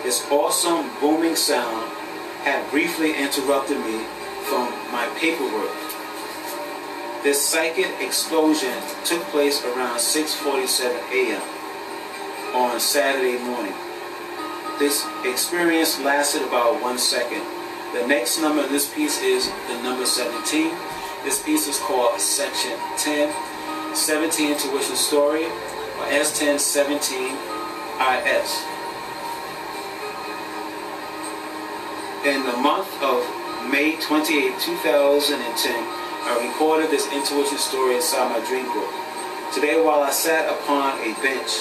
This awesome booming sound had briefly interrupted me from my paperwork. This psychic explosion took place around 6:47 a.m. on Saturday morning. This experience lasted about 1 second. The next number in this piece is the number 17. This piece is called Section 10, 17 Intuition Story, or S1017 IS. In the month of May 28, 2010, I recorded this intuition story inside my dream book. Today, while I sat upon a bench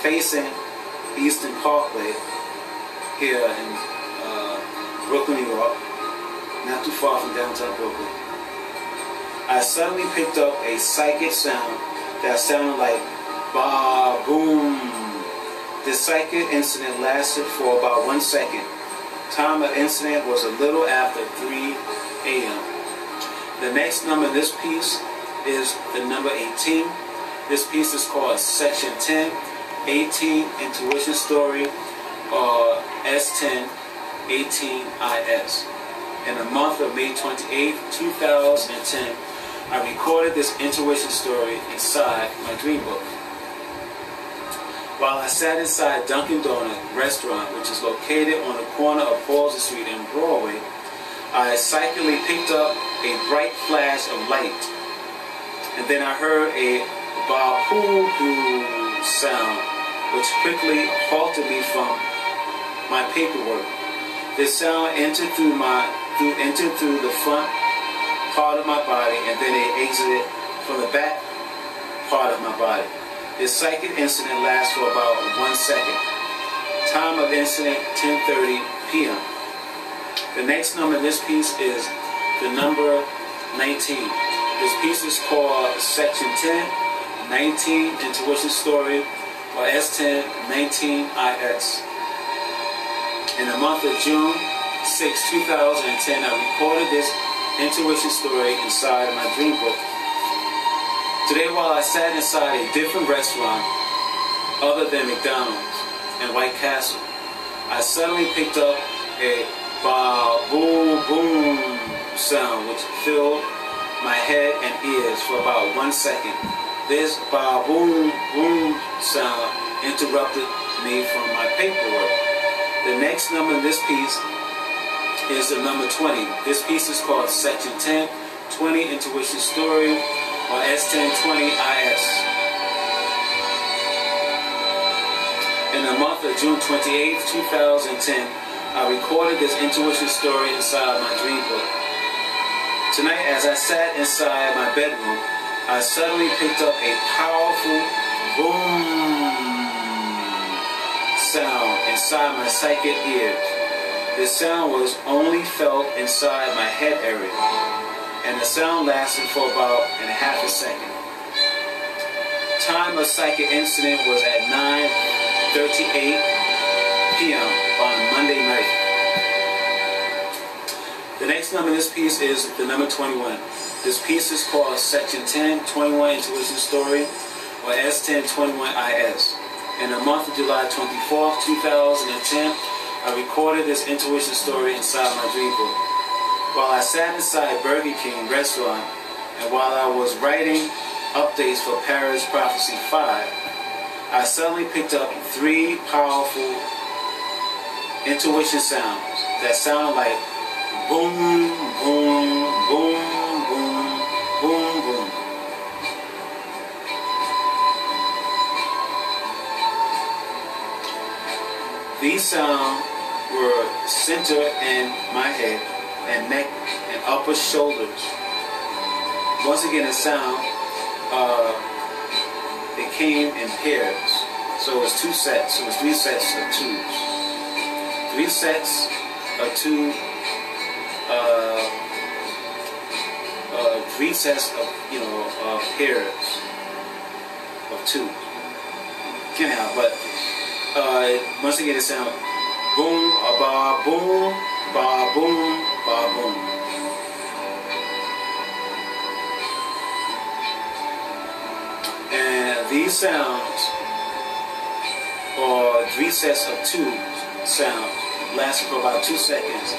facing Eastern Parkway here in Brooklyn, New York, not too far from downtown Brooklyn, I suddenly picked up a psychic sound that sounded like ba boom. This psychic incident lasted for about 1 second. Time of incident was a little after 3 a.m. The next number in this piece is the number 18. This piece is called Section 10, 18 Intuition Story, or S10, 18 IS. In the month of May 28, 2010, I recorded this intuition story inside my dream book. While I sat inside Dunkin' Donuts restaurant, which is located on the corner of Halsey Street and Broadway, I psychically picked up a bright flash of light, and then I heard a ba-hoo-hoo sound, which quickly halted me from my paperwork. This sound entered through the front part of my body, and then it exited from the back part of my body. This psychic incident lasts for about 1 second. Time of incident 10:30 p.m. The next number in this piece is the number 19. This piece is called Section 10, 19 Intuition Story, or S10, 19 IS. In the month of June 6, 2010, I recorded this intuition story inside my dream book. Today, while I sat inside a different restaurant other than McDonald's and White Castle, I suddenly picked up a ba-boom-boom sound which filled my head and ears for about 1 second. This ba-boom-boom sound interrupted me from my paperwork. The next number in this piece is the number 20. This piece is called Section 10, 20 Intuition Story, or S1020 IS. In the month of June 28, 2010, I recorded this intuition story inside my dream book. Tonight, as I sat inside my bedroom, I suddenly picked up a powerful boom sound inside my psychic ears. This sound was only felt inside my head area, and the sound lasted for about half a second. Time of psychic incident was at 9:38 p.m. on Monday night. The next number in this piece is the number 21. This piece is called Section 10, 21 Intuition Story, or S1021 IS. In the month of July 24, 2010, I recorded this intuition story inside my dream book. While I sat inside Burger King restaurant, and while I was writing updates for Paris Prophecy 5, I suddenly picked up 3 powerful intuition sounds that sounded like boom, boom, boom, boom, boom, boom. These sounds were centered in my head and neck and upper shoulders. Once again, the sound, it came in pairs. So it was 2 sets. So it was 3 sets of 2s. 3 sets of 2. 3 sets of pairs of 2. Anyhow, but once again, it sound boom, ba boom, ba boom, ba boom. And these sounds, or 3 sets of 2s, sound. It lasted for about 2 seconds.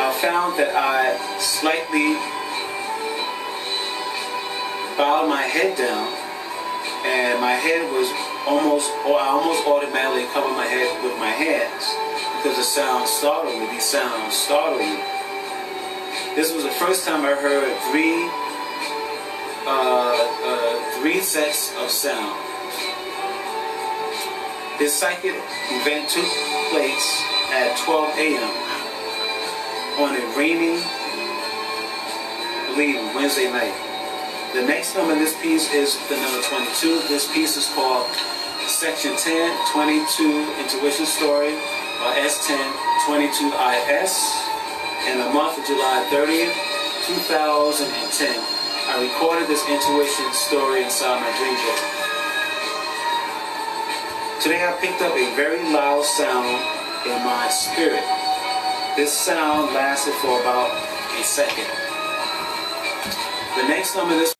I found that I slightly bowed my head down, and my head was I almost automatically covered my head with my hands because the sound startled me. These sounds startled me. This was the first time I heard three sets of sound. This psychic event took place at 12 a.m. on a rainy, I believe, Wednesday night. The next number in this piece is the number 22. This piece is called Section 10, 22 Intuition Story, or S1022IS, and the month of July 30th, 2010. I recorded this intuition story inside my dream book. Today I picked up a very loud sound in my spirit. This sound lasted for about a second. The next number in this